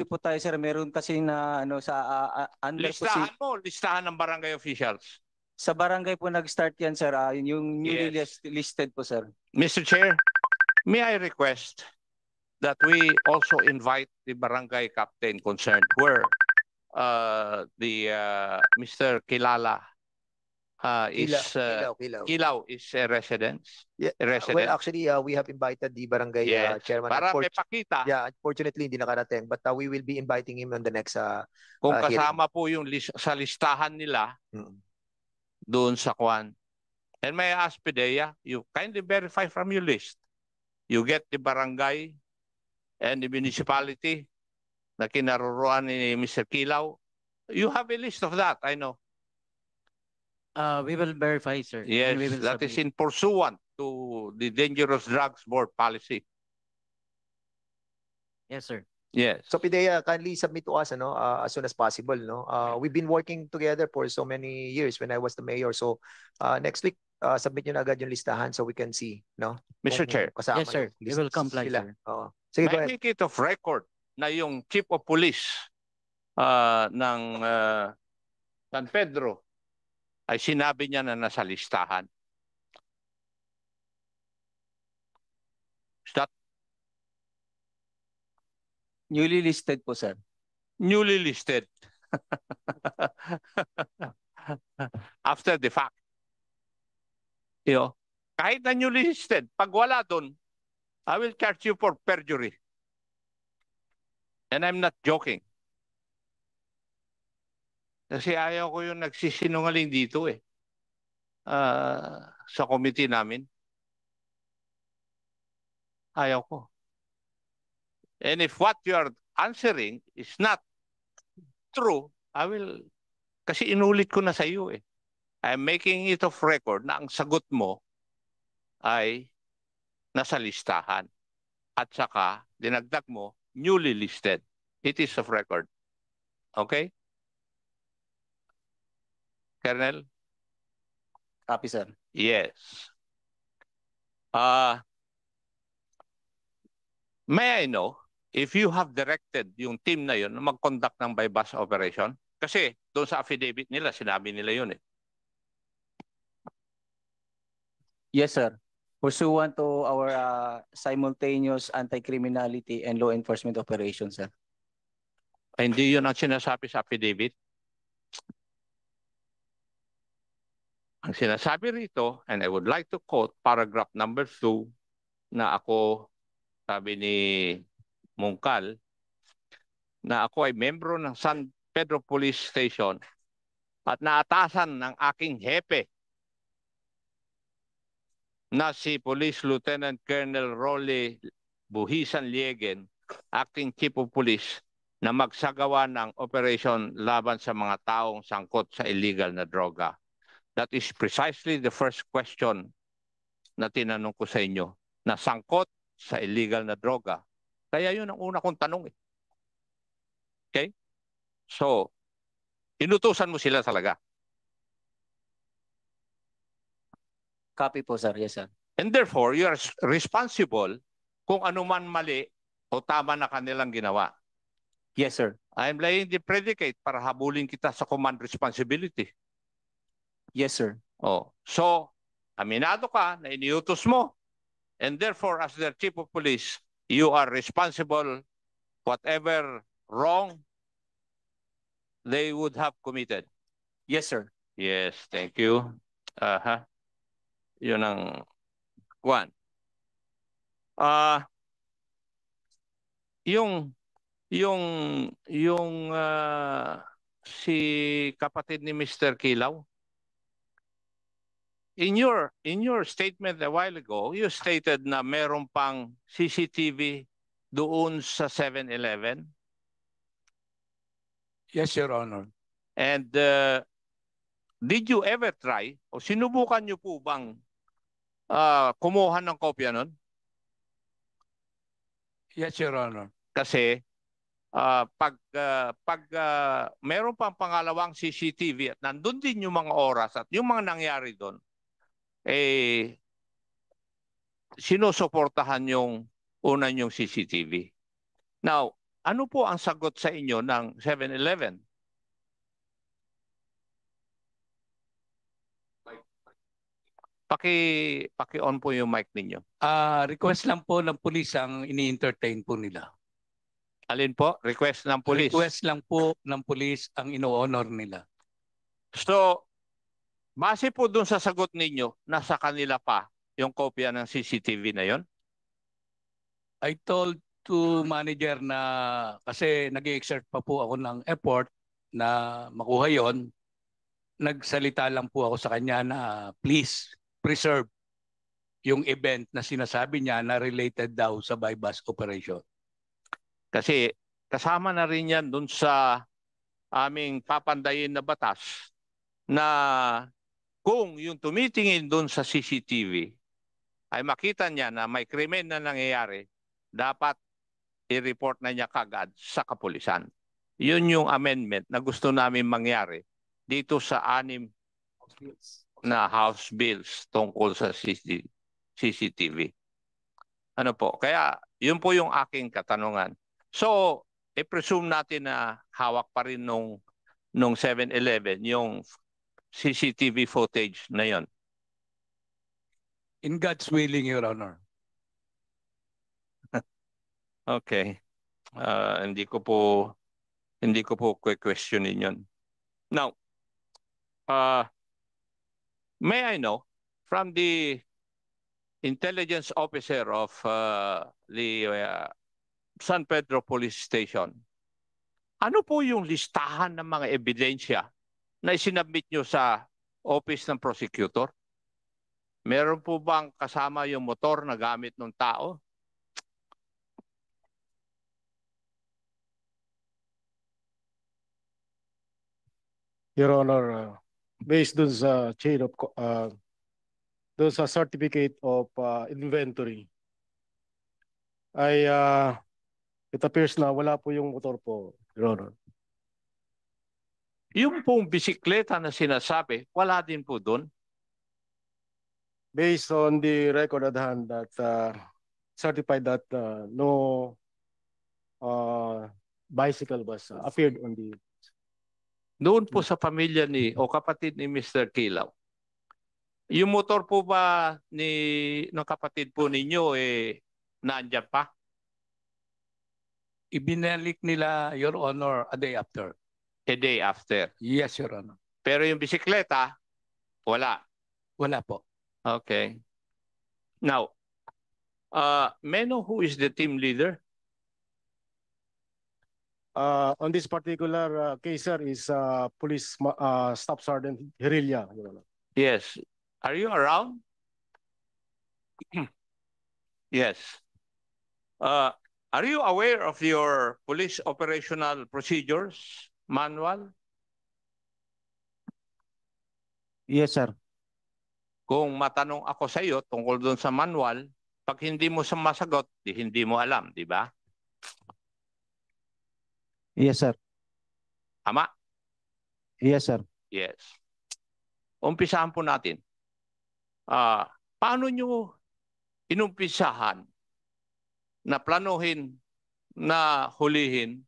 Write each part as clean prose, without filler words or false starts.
po tayo, sir. Meron kasi na ano sa under po Listahan mo, listahan ng barangay officials. sa barangay po nag-start yan, sir. Yung newly Yes. listed po, sir. Mr. Chair, may I request that we also invite the barangay captain concerned where Mr. Kilala Kilaw is a resident. Yeah, A resident. well, actually, we have invited the barangay Yes. chairman. Para may pakita Yeah, unfortunately, hindi nakarating. But we will be inviting him on the next kung hearing. kasama po yung sa listahan nila doon sa Kwan. And may I ask Pidea, you kindly verify from your list. You get the barangay and the municipality na kinaruruan ni Mr. Kilaw. You have a list of that, I know. We will verify, sir. Yes, And we will that is submit. in pursuant to the Dangerous Drugs Board policy. Yes, sir. Yes. So Pidea, kindly submit to us as soon as possible. We've been working together for so many years when I was the mayor. So next week, submit nyo na agad yung listahan so we can see. Mr. Chair. Yes, sir. We will comply, sir. Sige, go May ahead. make it of record na yung chief of police ng San Pedro ay sinabi niya na nasa listahan. Is that Newly listed po, sir. newly listed? After the fact. Kahit na newly listed, pag wala doon, I will charge you for perjury. And I'm not joking. Kasi ayaw ko yung nagsisinungaling dito sa committee namin. Ayaw ko. And if what you are answering is not true, kasi inulit ko na sa iyo I'm making it of record na ang sagot mo ay nasa listahan. At saka, dinagdag mo, newly listed. It is of record. Okay? Colonel? Copy, sir. Yes. May I know if you have directed yung team na yun na mag-conduct ng by-bus operation? Kasi doon sa affidavit nila, sinabi nila yun Yes, sir. Pursuant to our simultaneous anti-criminality and law enforcement operations, sir. Ay, hindi yun ang sinasabi sa affidavit. Ang sinasabi rito, and I would like to quote paragraph number 2 na ako, sabi ni Mungkal, na ako ay membro ng San Pedro Police Station at naatasan ng aking hepe na si Police Lieutenant Colonel Rolly Buhisan Liegen, Acting Chief of Police, na magsagawa ng operation laban sa mga taong sangkot sa illegal na droga. That is precisely the first question na tinanong ko sa inyo, na sangkot sa illegal na droga. Kaya yun ang una kong tanong Okay? So, inutusan mo sila talaga. Copy po, sir. Yes, sir. And therefore, you are responsible kung ano man mali o tama na kanilang ginawa. Yes, sir. I'm laying the predicate para habulin kita sa command responsibility. Yes, sir. So, aminado ka na iniutos mo. And therefore, as their chief of police, you are responsible whatever wrong they would have committed. Yes, sir. Yes, thank you. Yun ang one. Si kapatid ni Mr. Kilaw, in your statement a while ago, you stated na meron pang CCTV doon sa 7-Eleven. Yes, Your Honor. And did you ever try o sinubukan niyo po bang kumuha ng kopya nun? Yes, Your Honor. Kasi pag meron pang pangalawang CCTV at nandun din yung mga oras at yung mga nangyari doon, sinusuportahan yung una yung CCTV. Now, ano po ang sagot sa inyo ng 7-Eleven? Paki-on po yung mic ninyo. Request lang po ng pulis ang ini-entertain po nila. Alin po? Request ng police. Request lang po ng pulis ang ino-honor nila. So, base po dun sa sagot ninyo, nasa kanila pa yung kopya ng CCTV na yon? I told to manager na kasi nag-exert pa po ako ng effort na makuha yon. Nagsalita lang po ako sa kanya na please preserve yung event na sinasabi niya na related daw sa buy-bust operation. Kasi kasama na rin yan dun sa aming papandayin na batas na kung yung tumitingin dun sa CCTV ay makita niya na may krimen na nangyayari, dapat i-report na niya kagad sa kapulisan. Yun yung amendment na gusto namin mangyari dito sa 6 na House Bills tungkol sa CCTV. Ano po? Kaya yun po yung aking katanungan. So, i-presume natin na hawak pa rin nung 7-Eleven yung CCTV footage na yon. In God's willing, Your Honor. Okay. Hindi ko po questionin yun. Now, may I know from the intelligence officer of the San Pedro Police Station, ano po yung listahan ng mga ebidensya na isinabit nyo sa office ng prosecutor? Meron po bang kasama yung motor na gamit ng tao? Your Honor, based dun sa chain of dun sa certificate of inventory, ay it appears na wala po yung motor po, Your Honor. Yung pong bisikleta na sinasabi, wala din po doon. Based on the record at hand that certified that no bicycle was appeared on the... Doon po sa pamilya o kapatid ni Mr. Kilaw. Yung motor po ba ng kapatid po ninyo nandiyan pa? Ibinalik nila, Your Honor, a day after. A day after. Yes, Your Honor. Pero yung bisikleta, wala. Wala po. Okay. Now, may I know who is the team leader? On this particular case, sir, is Police Staff Sergeant Hirilya, Your Honor. Yes. Are you around? Yes. Are you aware of your police operational procedures manual? Yes, sir. Kung matanong ako sa iyo tungkol doon sa manual, pag hindi mo masagot, hindi mo alam, di ba? Yes, sir. Tama? Yes, sir. Yes. Umpisahan po natin. Paano nyo inumpisahan na planuhin na hulihin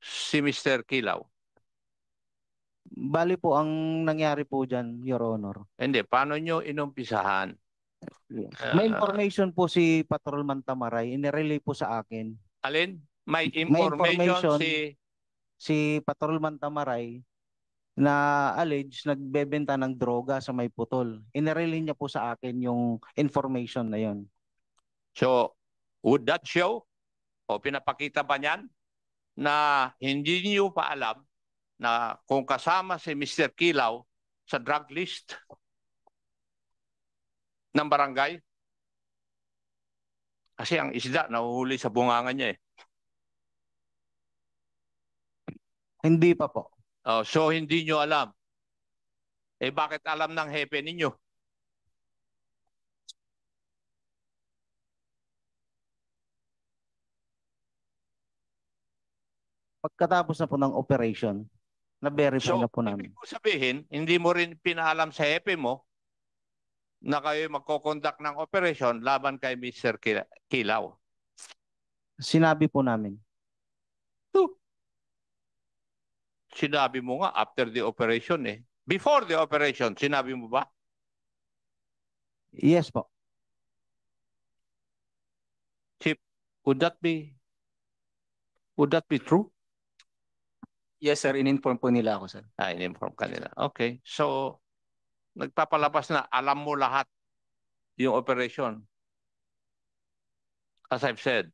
si Mr. Kilaw? Bali po, ang nangyari po dyan, Your Honor. Hindi, paano nyo inumpisahan? May information po si Patrolman Tamaray, inirelay po sa akin. Alin? May information si Patrolman Tamaray na alleged nagbebenta ng droga sa may putol. Inirelay niya po sa akin yung information na yon. So, would that show o pinapakita ba niyan na hindi niyo pa alam na kung kasama si Mr. Kilaw sa drug list ng barangay? Kasi ang isda nahuhuli sa bunganga niya eh. Hindi pa po. So hindi nyo alam. Bakit alam ng hepe ninyo? Pagkatapos na po ng operation, na-verify na po namin. Ibig sabihin, hindi mo rin pinaalam sa hepe mo na kayo magko-conduct ng operation laban kay Mr. Kilaw. Sinabi po namin. Sinabi mo nga after the operation eh. Before the operation, sinabi mo ba? Yes po. Chief, would that be true? Yes, sir. In-inform po nila ako, sir. In-inform ka nila. Okay. So, nagpapalabas na alam mo lahat yung operation. As I've said,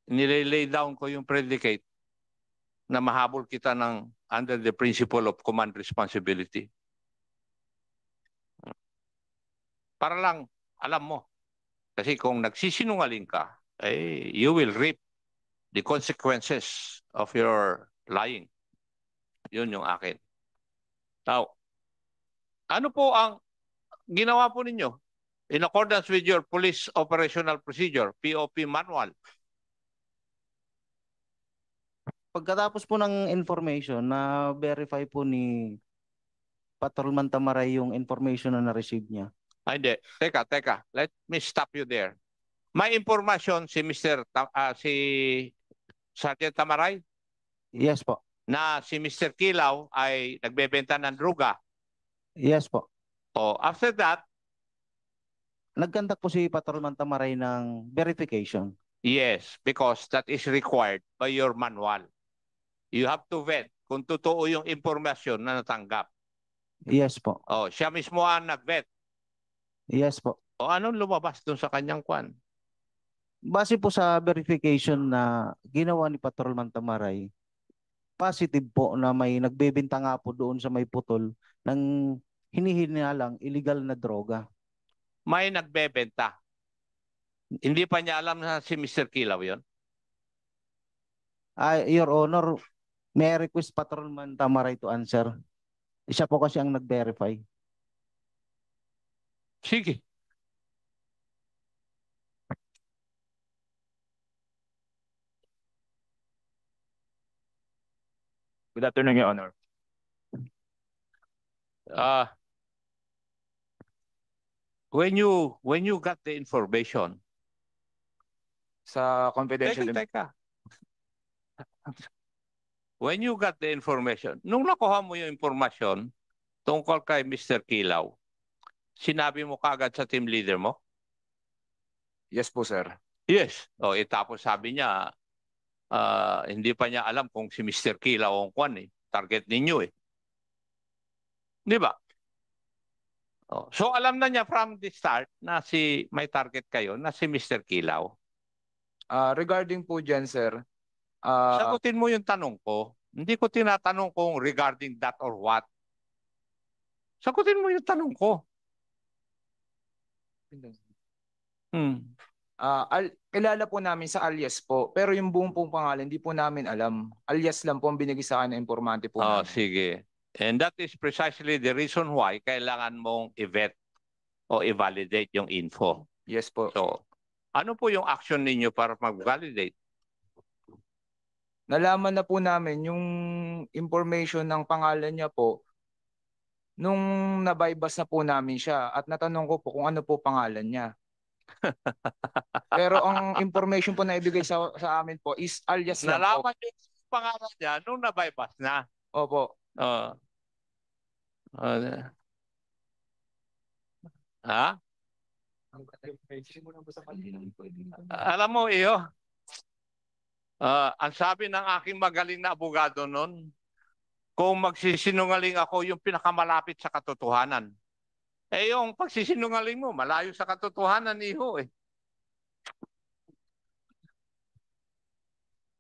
nilay down ko yung predicate na mahabol kita ng under the principle of command responsibility. Para lang alam mo. Kasi kung nagsisinungaling ka, you will reap the consequences of your lying. Yun yung akin. Now, ano po ang ginawa po ninyo in accordance with your police operational procedure, POP manual? Pagkatapos po ng information na verify po ni Patrolman Tamaray yung information na na-receive niya. Hindi. Teka. Let me stop you there. May impormasyon si si Sergeant Tamaray Yes po. na si Mr. Kilaw ay nagbebenta ng droga. Yes po. After that, Nagkandak po si Patrolman Tamaray ng verification. yes, because that is required by your manual. You have to vet kung totoo yung impormasyon na natanggap. Yes po. Siya mismo ang nag-vet. Yes po. Anong lumabas dun sa kanyang kwan? Base po sa verification na ginawa ni Patrolman Tamaray, positive po na may nagbebenta nga po doon sa may putol ng hinihinalang illegal na droga. May nagbebenta. Hindi pa niya alam na si Mr. Kilaw yun? Your Honor, may I request Patrolman Tamaray to answer. Siya po kasi ang nag-verify. Sige. Good afternoon, Your Honor. When you got the information, Sa confidential... teka. When you got the information, nung nakuha mo yung information tungkol kay Mr. Kilaw, sinabi mo kagad sa team leader mo? Yes po, sir. Yes. Tapos sabi niya, hindi pa niya alam kung si Mr. Kilaw ang kwan eh. Target ninyo eh. Di ba? So alam na niya from the start na may target kayo na si Mr. Kilaw. Regarding po dyan, sir, Sagutin mo yung tanong ko. Hindi ko tinatanong kung regarding that or what. Sagutin mo yung tanong ko. kilala po namin sa alias po, pero yung buong pong pangalan, hindi po namin alam. Alias lang po ang binigay sa akin ng informante po namin. Sige. And that is precisely the reason why kailangan mong i-vet o i-validate yung info. Yes po. So, ano po yung action ninyo para mag-validate? Nalaman na po namin yung information ng pangalan niya po nung nabaybas na po namin siya at natanong ko po kung ano po pangalan niya. Pero ang information po na ibigay sa amin po is alias lang po. Nalaman yung pangalan niya nung nabaybas na. Opo. Ha? Alam mo, iyo, ang sabi ng aking magaling na abogado noon, kung magsisinungaling ako yung pinakamalapit sa katotohanan. Yung pagsisinungaling mo, malayo sa katotohanan, iho eh.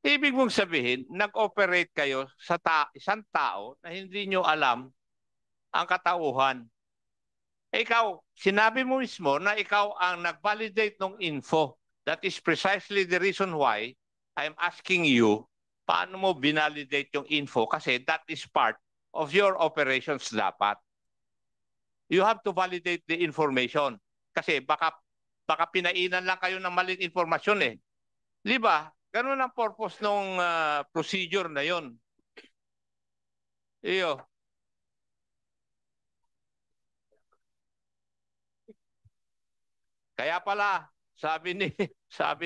Ibig mong sabihin, nag-operate kayo sa isang tao na hindi nyo alam ang katauhan. Ikaw, sinabi mo mismo na ikaw ang nag-validate ng info. That is precisely the reason why I'm asking you, paano mo binalidate yung info? Kasi that is part of your operations dapat. You have to validate the information. Kasi baka pinainan lang kayo ng maling informasyon eh. Di ba? Ganun ang purpose ng procedure na yon. Iyo. Kaya pala, sabi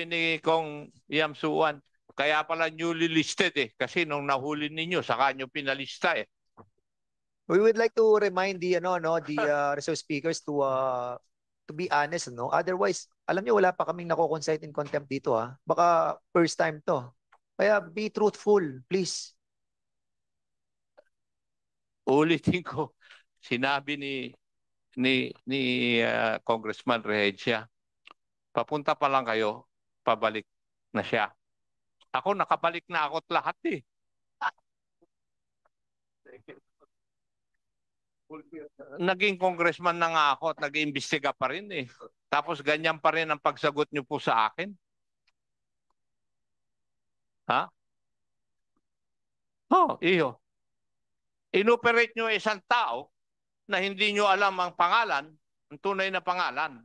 ni Kong Yamsuan, Kaya pala newly listed eh. Kasi nung nahuli ninyo, saka nyo pinalista eh. We would like to remind the reserve speakers to be honest, no? Otherwise, alam niyo wala pa kaming nako-concite in contempt dito, ha. Baka first time to. Kaya be truthful, please. Ulitin ko, sinabi ni Congressman Rehencia, papunta pa lang kayo, pabalik na siya. Ako nakabalik na ako't lahat eh. Naging congressman na nga ako at nag-iimbestiga pa rin eh. Tapos ganyan pa rin ang pagsagot niyo po sa akin. Ha? Oh, iyo. Inoperate niyo isang tao na hindi niyo alam ang pangalan, ang tunay na pangalan.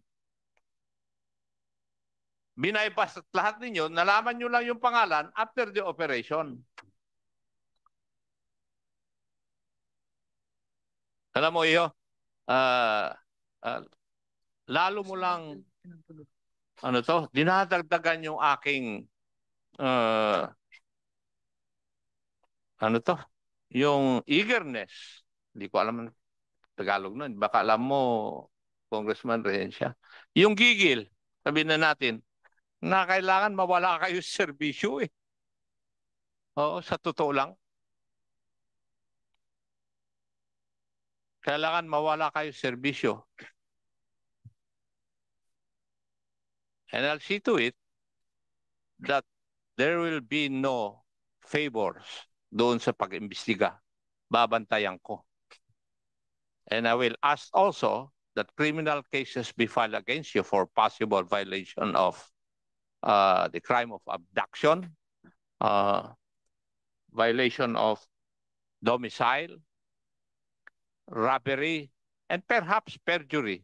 Binaypas at lahat ninyo, nalaman niyo lang yung pangalan after the operation. Alam mo iyo, lalo mo lang dinadagdagan yung aking yung eagerness. Hindi ko alam ang Tagalog nun. Baka alam mo, Congressman Rehencia. Yung gigil, sabihin na natin, na kailangan mawala kayo sa serbisyo eh. Oo, sa totoo lang. Kailangan mawala kayo sa serbisyo. And I'll see to it that there will be no favors doon sa pag-imbestiga. Babantayan ko. And I will ask also that criminal cases be filed against you for possible violation of the crime of abduction, violation of domicile, robbery, and perhaps perjury.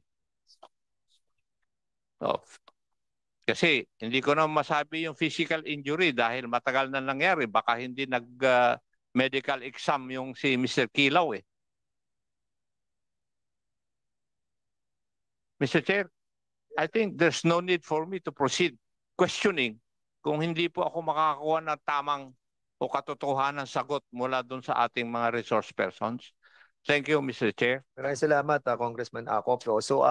Kasi hindi ko na masabi yung physical injury dahil matagal na nangyari. Baka hindi nag-medical exam yung si Mr. Kilaw eh. Mr. Chair, I think there's no need for me to proceed questioning kung hindi po ako makakakuha ng tamang o katotohanan sagot mula doon sa ating mga resource persons. Thank you, Mr. Chair. Maraming salamat, Congressman Acop. So,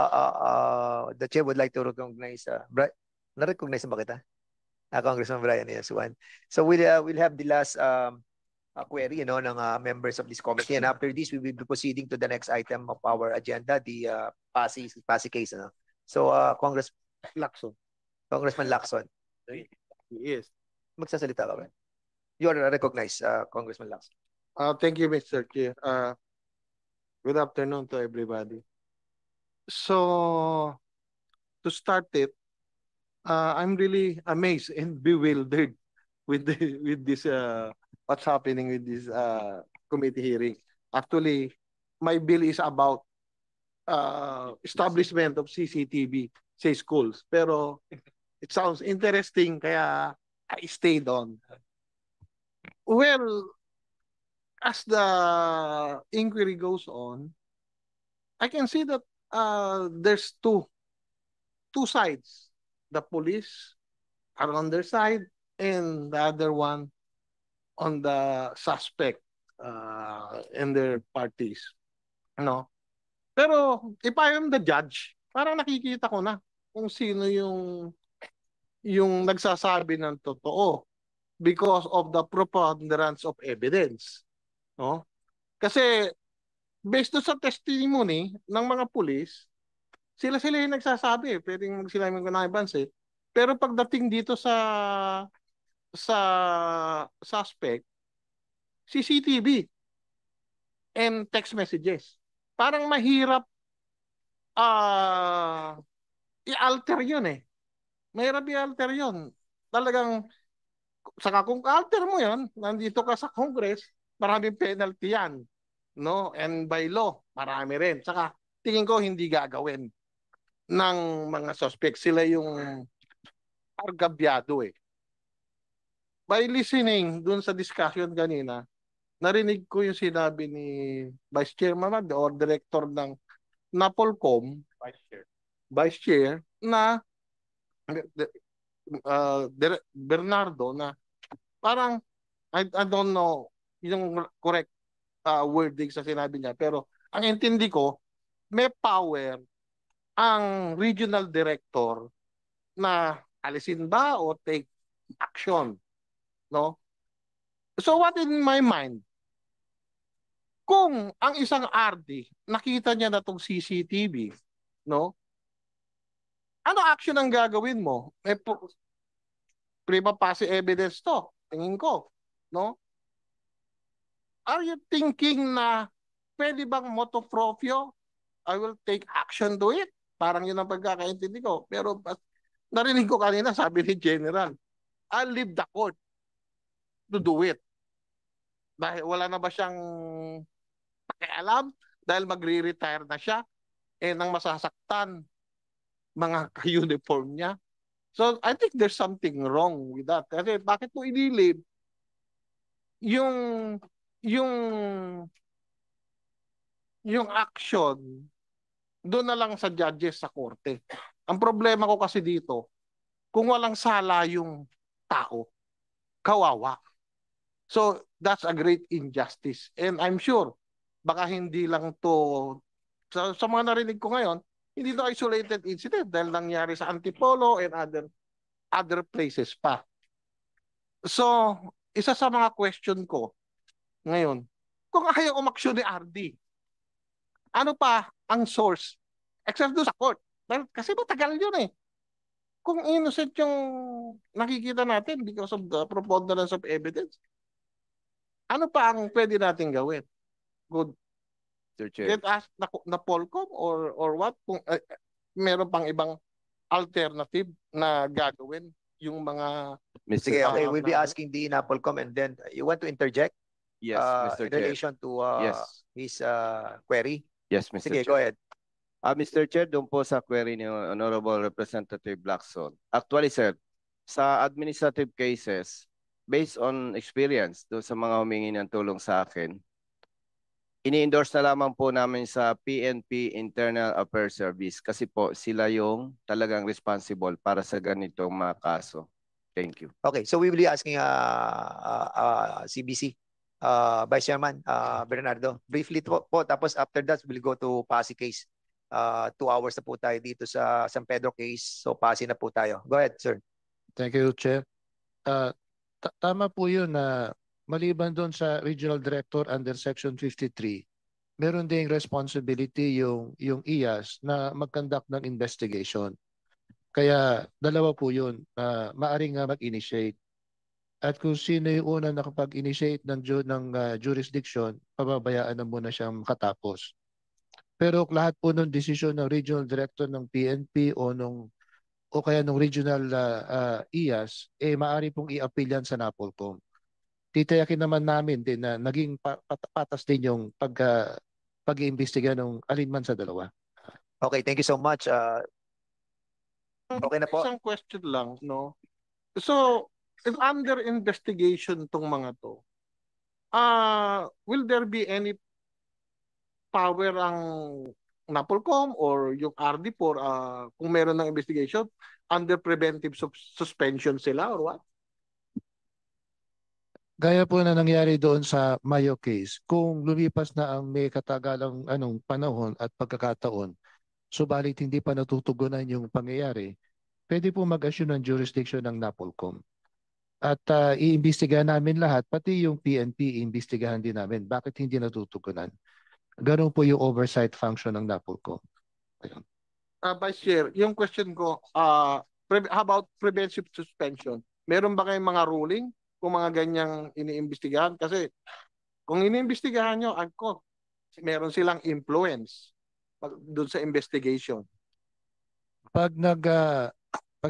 the Chair would like to recognize, na-recognize ba kita? Congressman Brian Yasuan. So, we'll have the last query ng members of this committee. And after this, we will be proceeding to the next item of our agenda, the PASI case. So, Congressman Lacson. Yes. Magsasalita ka ba? You are recognized, Congressman Lacson. Thank you, Mr. Chair. Good afternoon to everybody. So, to start it, I'm really amazed and bewildered with this what's happening with this committee hearing. Actually, my bill is about establishment of CCTV sa schools. Pero it sounds interesting, kaya I stayed on. Well, as the inquiry goes on, I can see that there's two sides. The police are on their side and the other one on the suspect and their parties. No? Pero if I am the judge, parang nakikita ko na kung sino yung nagsasabi ng totoo because of the preponderance of evidence. No? Kasi based sa testimony ng mga pulis, sila yung nagsasabi, pwedeng sila yung mag-advance eh. Pero pagdating dito sa suspect, CCTV and text messages. Parang mahirap i-alter yun eh. Mahirap i-alter yun. Talagang, saka kung alter mo yun, nandito ka sa Congress, maraming penalty yan. No? And by law, marami rin. Saka tingin ko hindi gagawin ng mga suspect. Sila yung argabyado eh. By listening dun sa discussion kanina, narinig ko yung sinabi ni Vice Chairman or Director ng NAPOLCOM, Vice Chair, na Bernardo, na Parang, I don't know yung correct wording sa sinabi niya. Pero ang intindi ko, may power ang regional director na alisin ba o take action. No? So what in my mind, kung ang isang RD, nakita niya na itong CCTV, no? Ano action ang gagawin mo? Prima facie evidence to, tingin ko, no? Are you thinking na pwede bang motopropyo? I will take action to it. Parang yun ang pagkakaintindi ko. Pero narinig ko kanina, sabi ni General, I'll leave the court to do it. Dahil wala na ba siyang pakialam? Dahil magre-retire na siya, nang masasaktan mga ka-uniform niya. So I think there's something wrong with that. Kasi bakit mo inilib yung action doon na lang sa judges sa korte. Ang problema ko kasi dito, kung walang sala yung tao, kawawa. So that's a great injustice. And I'm sure, baka hindi lang to, sa mga narinig ko ngayon, hindi to isolated incident dahil nangyari sa Antipolo and other places pa. So, isa sa mga question ko ngayon, kung ayaw umaksyon ni RD, ano pa ang source? Except doon sa court. Dahil, kasi matagal yun eh. Kung innocent yung nakikita natin because of the preponderance of evidence, ano pa ang pwede natin gawin? Good. Get asked na Polcom or what? Kung meron pang ibang alternative na gagawin yung mga... Sige, okay, we'll be asking the Napolcom and then you want to interject? Yes, Mr. In Chair. relation to his query? Yes, Mr. Sige, Chair. go ahead. Mr. Chair, doon po sa query ni Honorable Representative Lacson. Actually, sir, sa administrative cases, based on experience doon sa mga humingi ng tulong sa akin, ini-endorse na lamang po namin sa PNP Internal Affairs Service kasi po sila yung talagang responsible para sa ganitong mga kaso. Thank you. Okay, so we will be asking CBC Vice Chairman Bernardo briefly po, tapos after that we'll go to Pasig case. 2 hours na po tayo dito sa San Pedro case, so Pasig na po tayo. Go ahead, sir. Thank you, Chair. Tama po yun na maliban doon sa regional director under section 53, meron ding responsibility yung IAS na mag-conduct ng investigation. Kaya dalawa po yun na maaring mag-initiate. At kung sino yung una nakapag-initiate ng jurisdiction, pababayaan na muna siyang makatapos. Pero lahat po ng desisyon ng regional director ng PNP o kaya ng regional IAS, maaari pong i-appeal yan sa Napolcom. Titayakin naman namin din na naging patas din yung pag-iimbestiga ng alinman sa dalawa. Okay, thank you so much. Okay na po. Isang question lang, no? So, if under investigation tong mga to, will there be any power ang Napolcom or yung RD4 kung meron ng investigation under preventive suspension sila or what? Gaya po na nangyari doon sa Mayo case, kung lumipas na ang may katagalang panahon at pagkakataon, subalit hindi pa natutugunan yung pangyayari, pwede po mag-assume ng jurisdiction ng Napolcom. At iimbestigahan namin lahat, pati yung PNP, iimbestigahan din namin. Bakit hindi natutugunan? Ganun po yung oversight function ng Napolcom. Ayun. Vice Chair, yung question ko, how about preventive suspension? Meron ba kayong mga ruling kung mga ganyang iniimbestigahan? Kasi kung iniimbestigahan nyo, meron silang influence doon sa investigation. Pag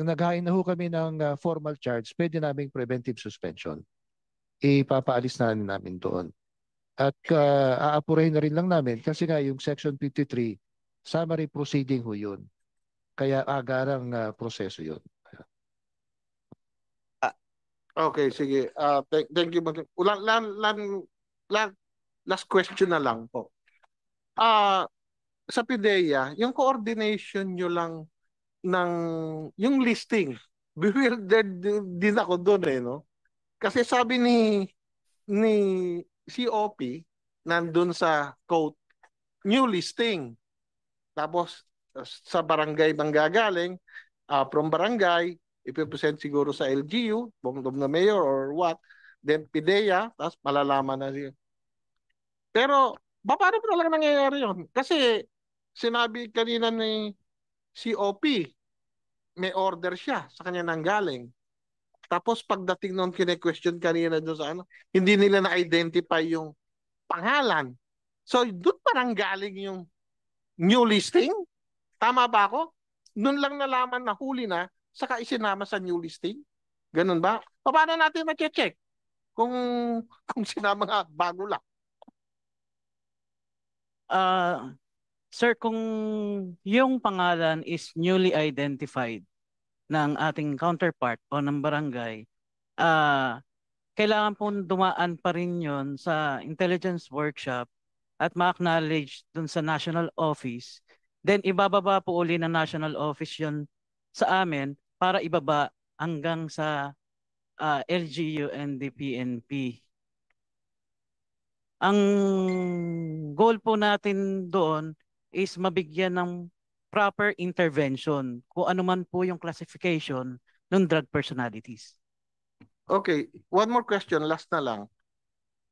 naghain na ho kami ng formal charge, pwede naming preventive suspension. Ipapaalis na namin doon. At aapurahin na rin lang namin kasi nga yung Section 53, summary proceeding ho yun. Kaya agarang proseso yun. Okay, sige. Thank you. Last question na lang po. Sa PIDEA, yung coordination nyo lang ng yung listing, bewildered din ako doon no? Kasi sabi ni COP nandun sa quote, new listing. Tapos sa barangay manggagaling, from barangay, ipipresent siguro sa LGU, bongdom na mayor or what, then PIDEA, tapos malalaman na siya. Pero, paano pa talaga nangyayari yun? Kasi, sinabi kanina ni COP, may order siya sa kanya nanggaling. Tapos, pagdating noon kine-question kanina doon sa ano, hindi nila na-identify yung pangalan. So, doon parang galing yung new listing? Tama ba ako? Noon lang nalaman na huli na, saka isinama sa new listing? Ganun ba? Paano natin na-check? Kung sinama nga bago lang. Sir, kung yung pangalan is newly identified ng ating counterpart o ng barangay, kailangan pong dumaan pa rin yon sa intelligence workshop at ma-acknowledge dun sa national office. Then ibababa po uli ng national office yon sa amin para ibaba hanggang sa LGU and the PNP. Ang goal po natin doon is mabigyan ng proper intervention kung ano man po yung classification ng drug personalities. Okay, one more question, last na lang.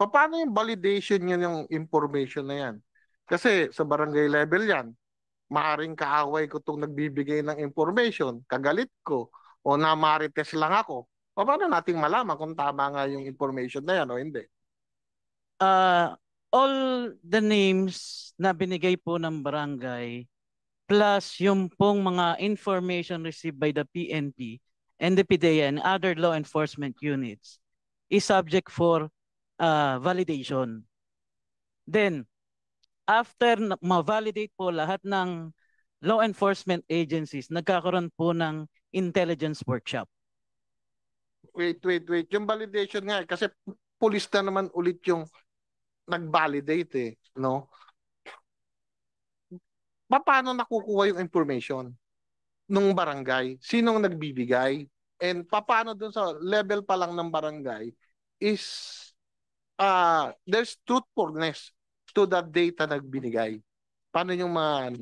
Paano yung validation yun yung information na yan? Kasi sa barangay level yan, maaring kaaway ko itong nagbibigay ng information, kagalit ko, o namarites lang ako. Paano nating malaman kung tama nga yung information na yan o hindi? All the names na binigay po ng barangay plus yung pong mga information received by the PNP and the PIDEA and other law enforcement units is subject for validation. Then, after ma-validate po lahat ng law enforcement agencies, nagkakaroon po ng intelligence workshop. Wait. Yung validation nga, kasi police na naman ulit yung nag-validate no? Paano nakukuha yung information nung barangay? Sinong nagbibigay? And paano dun sa level pa lang ng barangay is there's truthfulness to that data na binigay. Paano yung mga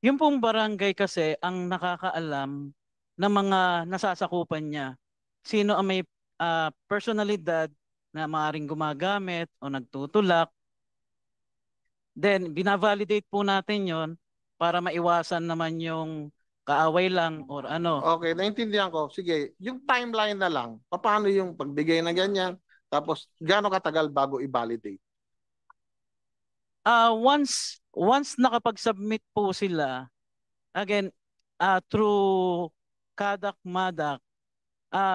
yung pong barangay kasi ang nakakaalam ng mga nasasakupan niya. Sino ang may personalidad na maaaring gumagamit o nagtutulak. Then, binavalidate po natin yon para maiwasan naman yung kaaway lang or ano. Okay, naintindihan ko. Sige, yung timeline na lang. Paano yung pagbigay na ganyan? Tapos, gaano katagal bago i-validate? Once nakapag-submit po sila, again, through CADAC, MADAC,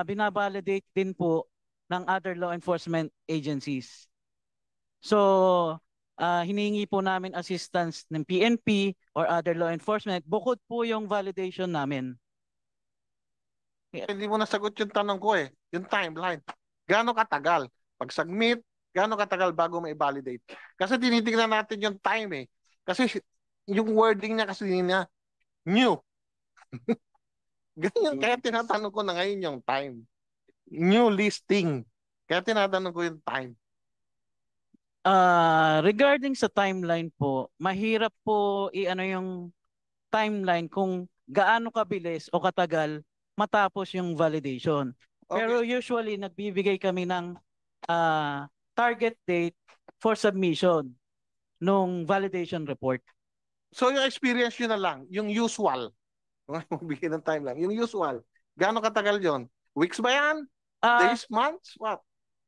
binavalidate din po ng other law enforcement agencies. So, hinihingi po namin assistance ng PNP or other law enforcement bukod po yung validation namin. Hindi mo nasagot yung tanong ko yung timeline. Gaano katagal? Pag-submit, gaano katagal bago ma-validate? Kasi tinitingnan natin yung time Kasi yung wording niya kasi niya, new. Ganyan, kaya tinatanong ko na ngayon yung time. New listing. Kaya tinatanong ko yung time. Regarding sa timeline po, mahirap po i-ano yung timeline kung gaano kabilis o katagal matapos yung validation. Okay. Pero usually nagbibigay kami ng target date for submission nung validation report. So yung experience yun na lang, yung usual. Magbigay ng timeline. Yung usual. Gaano katagal yon? Weeks ba yan? Days, months? What?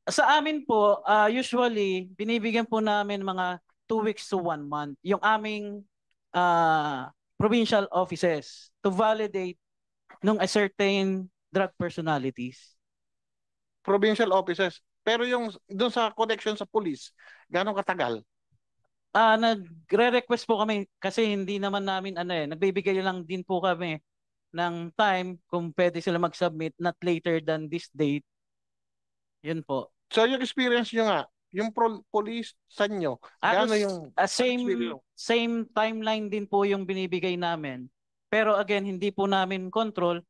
Sa amin po, usually, binibigyan po namin mga 2 weeks to 1 month yung aming provincial offices to validate nung a certain drug personalities. Provincial offices. Pero yung doon sa connection sa police, gano'ng katagal? Nagre-request po kami kasi hindi naman namin nagbibigay lang din po kami ng time kung pwede sila mag-submit not later than this date. Yun po. So yung experience nyo nga, yung police sa inyo, gano'n yung same timeline din po yung binibigay namin. Pero again, hindi po namin control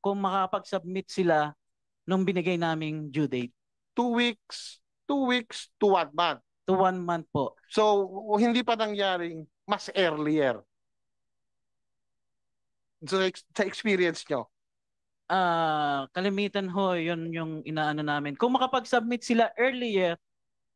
kung makapag-submit sila nung binigay naming due date. 2 weeks, 2 weeks to 1 month. To 1 month po. So, hindi pa nangyaring mas earlier. So, sa experience nyo. Kalimitan ho, yun yung inaano namin. Kung makapag-submit sila earlier,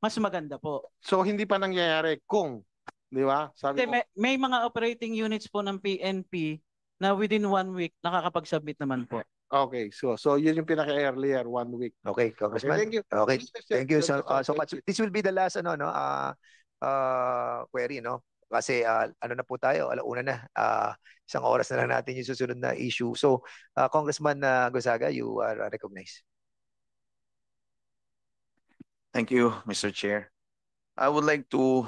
mas maganda po. So, hindi pa nangyayari kung, di ba? Sabi Kasi ko, may mga operating units po ng PNP na within 1 week nakakapag-submit naman po. okay, so yun yung pinaka-earlier, 1 week. Okay, Congressman. Thank you. Okay, thank you so Thank much. This will be the last query, no? Kasi ano na po tayo, alauna na. Isang oras na lang natin yung susunod na issue. So, Congressman Gonzaga, you are recognized. Thank you, Mr. Chair. I would like to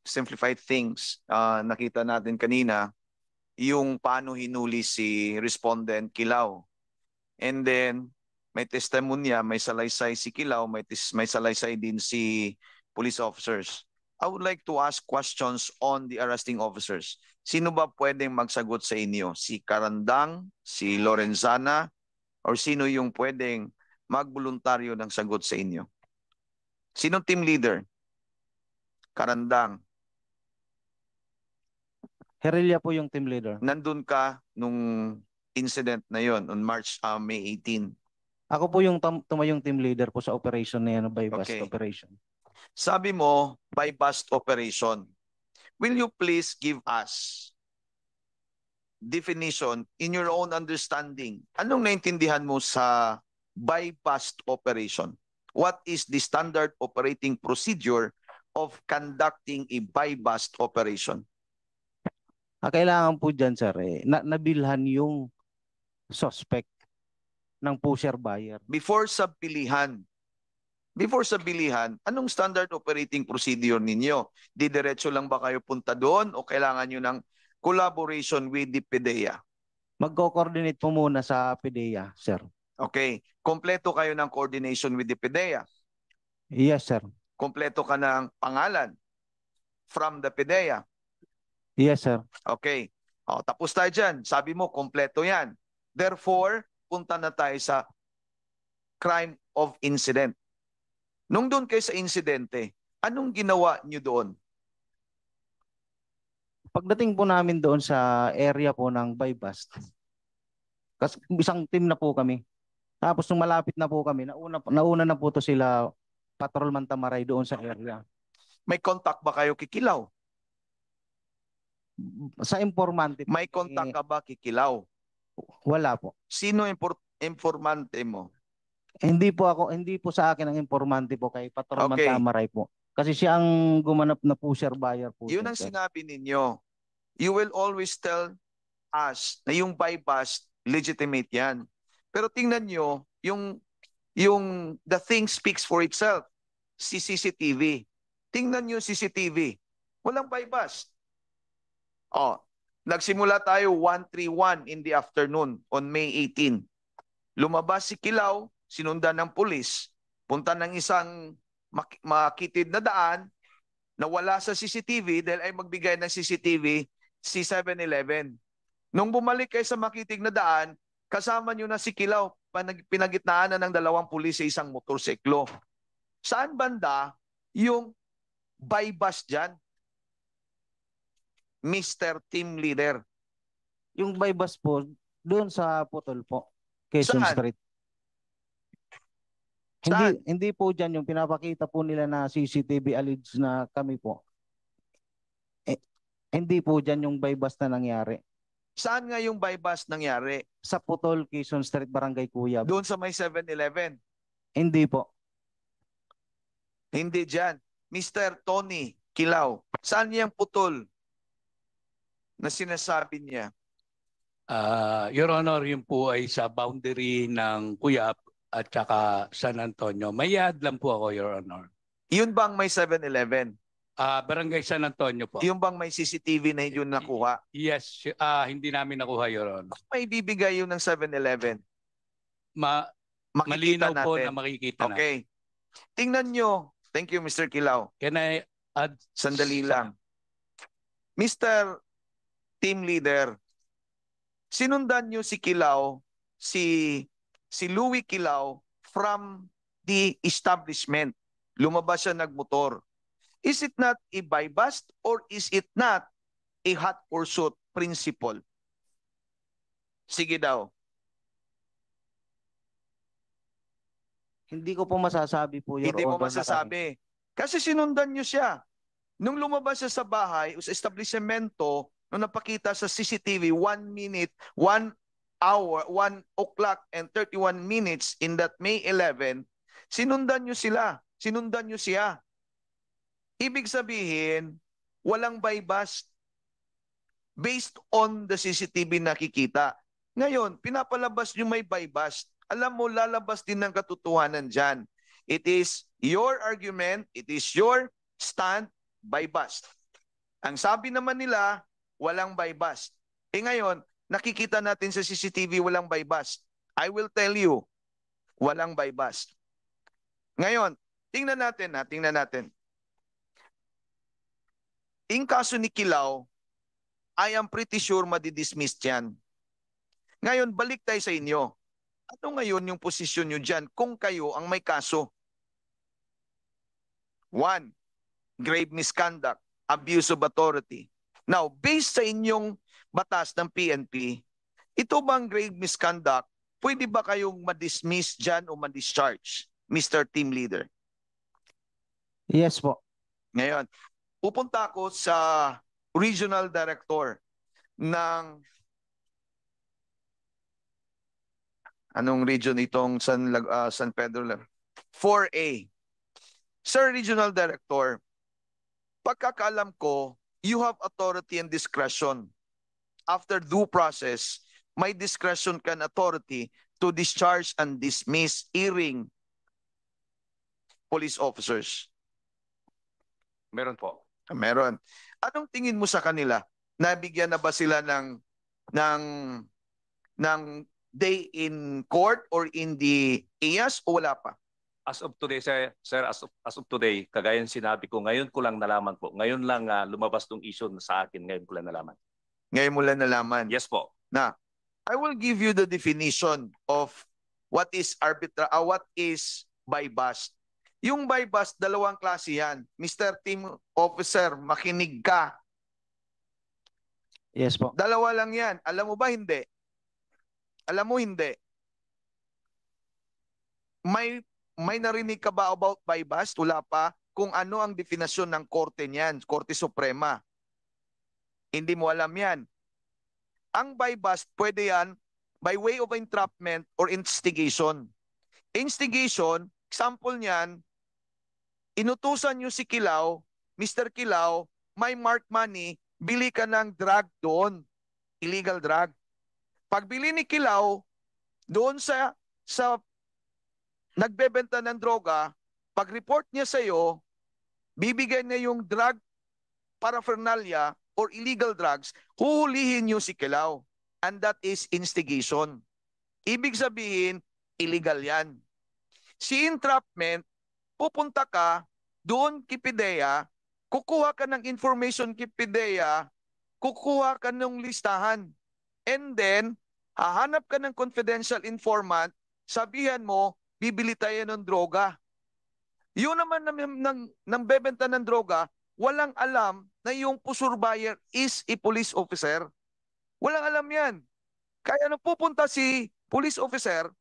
simplify things. Nakita natin kanina yung paano hinuli si respondent Kilaw. And then may testimonya, may salaysay si Kilaw, may salaysay din si police officers. I would like to ask questions on the arresting officers. Sino ba pwedeng magsagot sa inyo? Si Karandang, si Lorenzana, or sino yung pwedeng magboluntaryo ng sagot sa inyo? Sinong team leader? Karandang. Herelia po yung team leader. Nandun ka nung incident na yon on May 18. Ako po yung tumayong team leader po sa operation na yan, by bus Okay. operation. Sabi mo, by bust operation. Will you please give us definition in your own understanding? Anong naintindihan mo sa by bust operation? What is the standard operating procedure of conducting a by bust operation? Kailangan po dyan, sir, nabilhan yung suspect ng pusher buyer. Before sa bilihan, anong standard operating procedure ninyo? Didiretso lang ba kayo punta doon o kailangan nyo ng collaboration with the PDEA? Magko-coordinate po muna sa PDEA, sir. Okay. Kompleto kayo ng coordination with the PDEA? Yes, sir. Kompleto ka ng pangalan from the PDEA? Yes, sir. Okay. O, tapos tayo dyan. Sabi mo, kompleto yan. Therefore, punta na tayo sa crime of incident. Nung doon kayo sa insidente, anong ginawa nyo doon? Pagdating po namin doon sa area po ng by bust, kasi isang team na po kami. Tapos nung malapit na po kami, nauna na po to sila Patrolman Tamaray doon sa area. May contact ba kayo kikilaw? Sa informante po, May contact ka ba kikilaw? wala po. Sino informante mo? Hindi po sa akin ang informante po, kay Patrolman Okay. Tamaray po. Kasi siya ang gumanap na pusher buyer po. Yun ang sinabi ninyo. You will always tell us na yung by bust, legitimate yan. Pero tingnan nyo, the thing speaks for itself. Si CCTV. Tingnan nyo CCTV. Walang by bust. Oh, nagsimula tayo 1:31 in the afternoon on May 18. Lumabas si Kilaw, sinundan ng pulis, punta ng isang makitid na daan na wala sa CCTV dahil ay magbigay ng CCTV si 7-Eleven. Nung bumalik kayo sa makitig na daan, kasama nyo na si Kilaw, pinagitnaan na ng 2 pulis sa isang motorsiklo. Saan banda yung by bust dyan? Mr. Team Leader. Yung by bus po, doon sa Putol po, Quezon Saan? Street. Saan? Hindi po dyan yung pinapakita po nila na CCTV alleged na kami po. Hindi po dyan yung by bus na nangyari. Saan nga yung by bust nangyari? Sa Putol, Quezon Street, Barangay Cuyab. Doon sa may 7-Eleven? Hindi po. Hindi dyan. Mr. Tony Kilaw, saan yung putol na sinasabi niya? Your Honor, yun po ay sa boundary ng Cuyab at saka San Antonio. May ad lang po ako, Your Honor. Yun bang may 7-Eleven? Barangay San Antonio po. Yung bang may CCTV na yun nakuha? Yes, hindi namin nakuha, Your Honor. May bibigay yun ng 7-Eleven? Makikita Malinaw po natin. na makikita natin. Okay. Tingnan nyo. Thank you, Mr. Kilaw. Can I add? Sandali lang. Mr. Team Leader, sinundan nyo si Kilaw, si si Louie Kilao from the establishment. Lumabas siya nagmotor. Is it not a buy bust or is it not a hot pursuit principle? Sige daw. Hindi ko po masasabi po, Your Hindi mo Honor. masasabi. Kasi sinundan nyo siya. Nung lumabas siya sa bahay o sa establishmento, nung napakita sa CCTV, 1 minute, 1 hour, 1 o'clock and 31 minutes in that May 11, sinundan nyo sila. Sinundan nyo siya. Ibig sabihin, walang buy bust based on the CCTV nakikita. Ngayon, pinapalabas nyo may buy bust. Alam mo, lalabas din ng katotohanan dyan. It is your argument, it is your stand, buy bust. Ang sabi naman nila, walang buy bust. Ngayon, nakikita natin sa CCTV walang buy bust. I will tell you, walang buy bust. Ngayon, tingnan natin. In kaso ni Kilao, I am pretty sure madidismiss yan. Ngayon, balik tayo sa inyo. Ano ngayon yung posisyon nyo dyan kung kayo ang may kaso? 1, grave misconduct, abuse of authority. Now, based sa inyong batas ng PNP, ito bang grave misconduct, pwede ba kayong ma-dismiss dyan o ma-discharge, Mr. Team Leader? Yes po. Ngayon, pupunta ako sa Regional Director ng anong region itong San Pedro? 4A. Sir Regional Director, pagkakaalam ko, you have authority and discretion. After due process, may discretion can authority to discharge and dismiss erring police officers. Meron po. Meron. Anong tingin mo sa kanila? Nabigyan na ba sila ng day in court or in the IAS o wala pa? As of today, sir, as of today, kagaya ng sinabi ko, ngayon ko lang nalaman po. Ngayon lang lumabas tong issue sa akin, ngayon ko lang nalaman. Ngayon mo lang nalaman? Yes po. Na, I will give you the definition of what is buy bust. Yung buy bust, dalawang klase yan. Mr. Team Officer, makinig ka. Yes po. Dalawa lang yan. Alam mo ba hindi? Alam mo hindi. May narinig ka ba about buy bust? Wala pa. Kung ano ang definasyon ng korte niyan, Korte Suprema. Hindi mo alam yan. Ang buy bust, pwede yan by way of entrapment or instigation. Instigation, example niyan, inutusan nyo si Kilao, Mr. Kilao, may mark money, bili ka ng drug doon. Illegal drug. Pagbili ni Kilao, doon sa nagbebenta ng droga, pag-report niya sa iyo, bibigyan niya yung drug paraphernalia or illegal drugs, huhulihin niyo si Kilao. And that is instigation. Ibig sabihin, illegal yan. Si entrapment, pupunta ka doon kay PIDEA, kukuha ka ng information kay PIDEA, kukuha ka ng listahan. And then, hahanap ka ng confidential informant, sabihan mo, bibili tayo ng droga. Yun naman ng bebenta ng droga, walang alam na yung pusur buyer is a police officer. Walang alam yan. Kaya nung pupunta si police officer,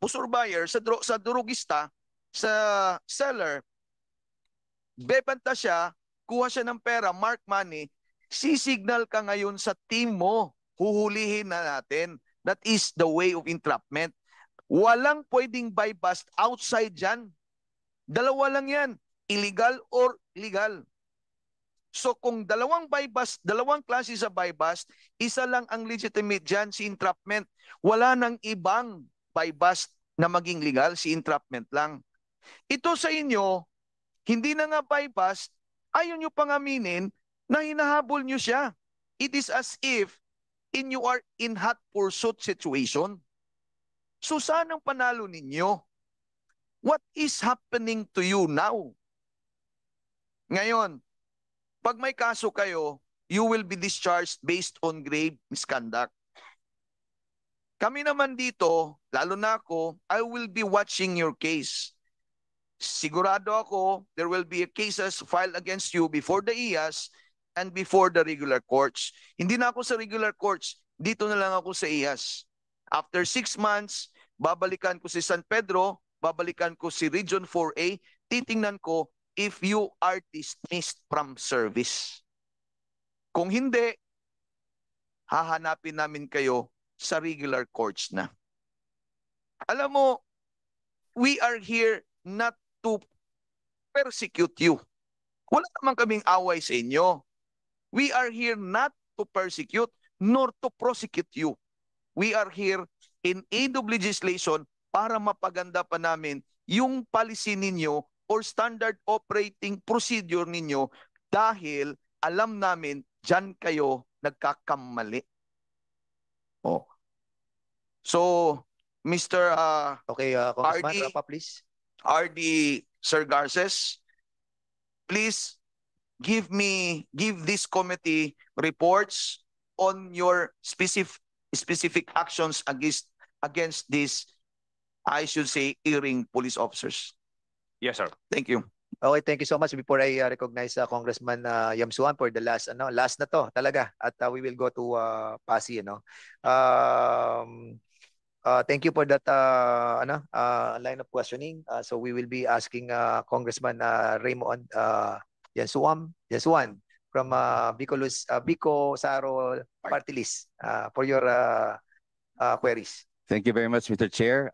pusur buyer, sa drogista, sa seller, bebenta siya, kuha siya ng pera, mark money, sisignal ka ngayon sa team mo. Huhulihin na natin. That is the way of entrapment. Walang pwedeng buy bust outside dyan. Dalawa lang yan. Illegal or legal. So kung dalawang buy bust, dalawang klase sa buy bust, isa lang ang legitimate dyan, si entrapment. Wala nang ibang buy bust na maging legal, si entrapment lang. Ito sa inyo, hindi na nga buy bust, ayaw nyo pang aminin na hinahabol nyo siya. It is as if you are in hot pursuit situation. So saan ang panalo ninyo? What is happening to you now? Ngayon, pag may kaso kayo, you will be discharged based on grave misconduct. Kami naman dito, lalo na ako, I will be watching your case. Sigurado ako, there will be cases filed against you before the IAS and before the regular courts. Hindi na ako sa regular courts, dito na lang ako sa IAS. After 6 months, babalikan ko si San Pedro, babalikan ko si Region 4A, titingnan ko if you are dismissed from service. Kung hindi, hahanapin namin kayo sa regular courts na. Alam mo, we are here not to persecute you. Wala naman kaming away sa inyo. We are here not to persecute nor to prosecute you. We are here in aid of legislation para mapaganda pa namin yung policy ninyo or standard operating procedure ninyo dahil alam namin dyan kayo nagkakamali. Oh. So, Mr. Congressman, RD, wrap up, please. RD Sir Garces, please give this committee reports on your specific actions against these, I should say, erring police officers. Yes, sir. Thank you. Okay, thank you so much. Before I recognize Congressman Yamsuan for the last na to talaga, at we will go to Pasig, thank you for that line of questioning. So we will be asking Congressman Raymond Yamsuan from Bicol Saro Party List for your queries. Thank you very much, Mr. Chair.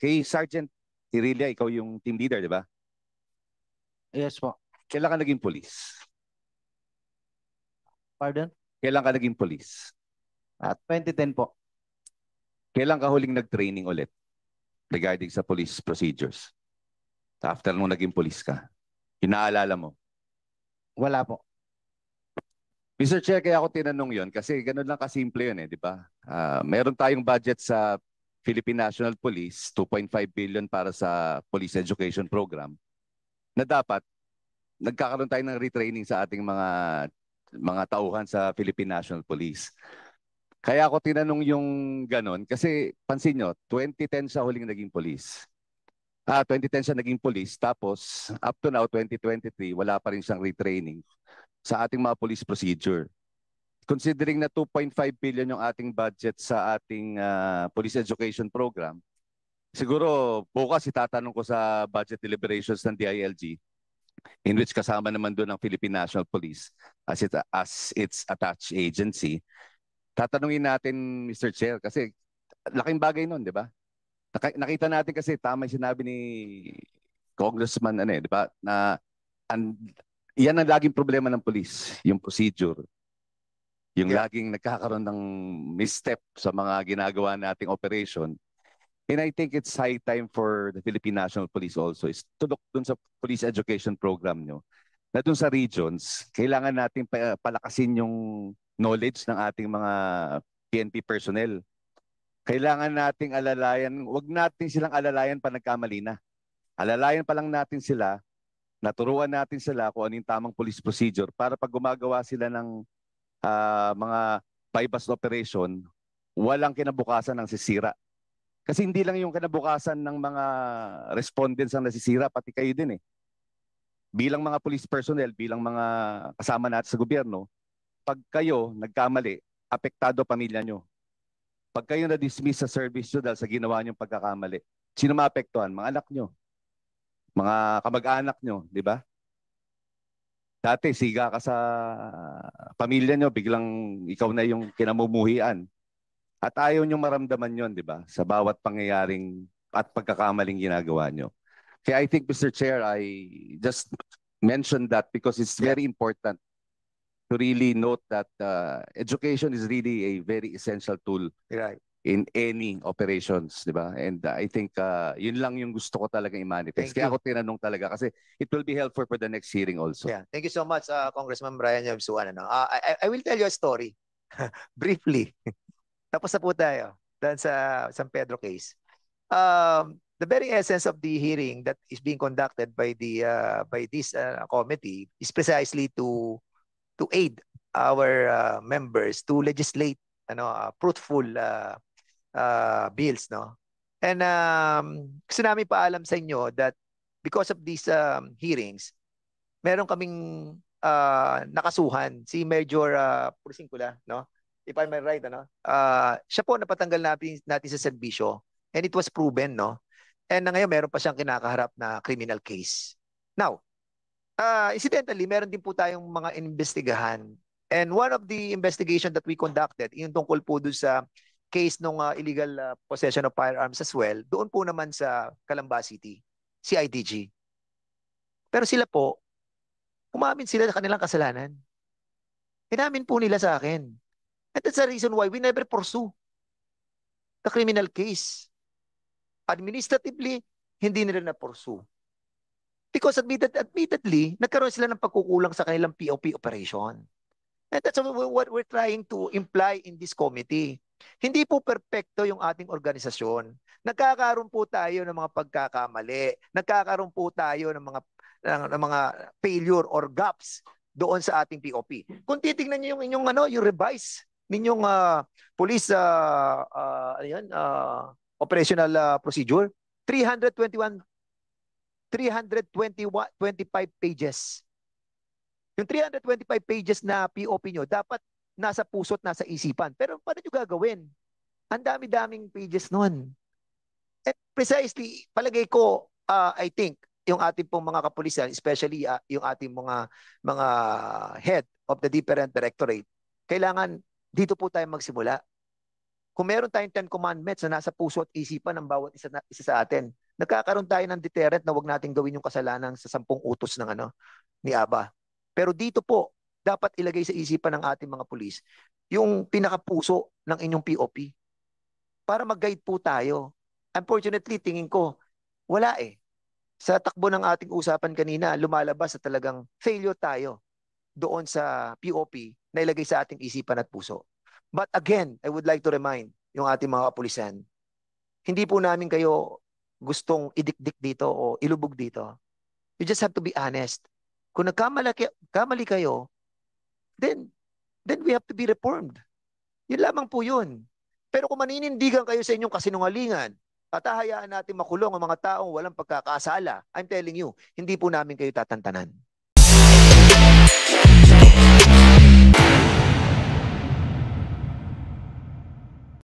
Kay Sergeant Irilia, ikaw yung team leader, di ba? Yes po. Kailan ka naging police? Pardon? Kailan ka naging police? At 2010 po. Kailan ka huling nag-training ulit regarding sa police procedures? After nung naging police ka? Inaalala mo? Wala po. Mr. Chair, kaya ako tinanong yon kasi ganun lang kasimple yun di ba? Meron tayong budget sa Philippine National Police, 2.5 billion para sa police education program, na dapat nagkakaroon tayo ng retraining sa ating mga tauhan sa Philippine National Police. Kaya ako tinanong yung ganon kasi pansin nyo, 2010 siya huling naging police. 2010 siya naging police, tapos up to now, 2023, wala pa rin siyang retraining sa ating mga police procedure. Considering na 2.5 billion yung ating budget sa ating police education program, siguro bukas itatanong ko sa budget deliberations ng DILG, in which kasama naman doon ang Philippine National Police as its attached agency. Tatanungin natin, Mr. Chair, kasi laking bagay nun, di ba? Nakita natin kasi tama yung sinabi ni Congressman, di ba? Na yan ang laging problema ng police, yung procedure. Yung laging nagkakaroon ng misstep sa mga ginagawa nating operation. And I think it's high time for the Philippine National Police also is to look dun sa police education program nyo. Na dun sa regions, kailangan natin palakasin yung knowledge ng ating mga PNP personnel. Kailangan nating alalayan, wag natin silang alalayan pa nagkamali na. Alalayan pa lang natin sila, naturuan natin sila kung anong tamang police procedure para pag gumagawa sila ng mga bypass operation, walang kinabukasan ng sisira. Kasi hindi lang yung kinabukasan ng mga respondents ang nasisira, pati kayo din Bilang mga police personnel, bilang mga kasama natin sa gobyerno, pag kayo nagkamali, apektado pamilya nyo. Pag kayo na-dismiss sa service nyo dahil sa ginawa nyong pagkakamali, sino maapektuhan? Mga anak nyo, mga kamag-anak nyo, di ba? Dati, siga ka sa pamilya nyo, biglang ikaw na yung kinamumuhian. At ayaw nyo maramdaman yon, di ba? Sa bawat pangyayaring at pagkakamaling ginagawa nyo. Kaya I think, Mr. Chair, I just mentioned that because it's very important to really note that education is really a very essential tool in any operations, di ba? And I think yun lang yung gusto ko talaga i-manifest. Kaya ako tinanong talaga kasi it will be helpful for the next hearing also. Yeah, thank you so much, Congressman Brian Yamsuan. I will tell you a story briefly. Tapos na po tayo dahil sa San Pedro case. The very essence of the hearing that is being conducted by this committee is precisely to aid our members to legislate fruitful bills, no? And gusto namin paalam sa inyo that because of these hearings, meron kaming nakasuhan si Major Pursingula, no? If I'm right, ano? Siya po napatanggal natin sa serbisyo, and it was proven, no? And ngayon meron pa siyang kinakaharap na criminal case. Now, incidentally, meron din po tayong mga investigahan. And one of the investigation that we conducted, yung tungkol po doon sa case ng illegal possession of firearms as well, doon po naman sa Calamba City, CIDG. Pero sila po, umamin sila sa kanilang kasalanan. Inamin po nila sa akin. And that's the reason why we never pursue the criminal case. Administratively, hindi nila na-pursue. Because admittedly, nagkaroon sila ng pagkukulang sa kanilang POP operation. And that's what we're trying to imply in this committee. Hindi po perpekto yung ating organisasyon. Nagkakaroon po tayo ng mga pagkakamali. Nagkakaroon po tayo ng mga failure or gaps doon sa ating POP. Kung titingnan niyo yung inyong yung revise ninyong police operational procedure, 325 pages. Yung 325 pages na POP nyo, dapat nasa puso't nasa isipan. Pero paano nyo gagawin? Ang dami-daming pages nun. At precisely, palagay ko, I think, yung ating pong mga kapulisan, especially yung ating mga head of the different directorate, kailangan dito po tayo magsimula. Kung meron tayong 10 commandments na nasa puso at isipan ng bawat isa sa atin, nagkakaroon tayo ng deterrent na wag nating gawin yung kasalanan sa 10 utos ng ni Aba. Pero dito po, dapat ilagay sa isipan ng ating mga pulis yung pinakapuso ng inyong POP para mag-guide po tayo. Unfortunately, tingin ko, wala eh. Sa takbo ng ating usapan kanina, lumalabas na talagang failure tayo doon sa POP na ilagay sa ating isipan at puso. But again, I would like to remind yung ating mga kapulisan, hindi po namin kayo gustong idikdik dito o ilubog dito. You just have to be honest. Kung nagkamali kayo, then we have to be reformed. Yun lamang po yun. Pero kung maninindigan kayo sa inyong kasinungalingan at hahayaan natin makulong ang mga taong walang pagkakasala, I'm telling you, hindi po namin kayo tatantanan.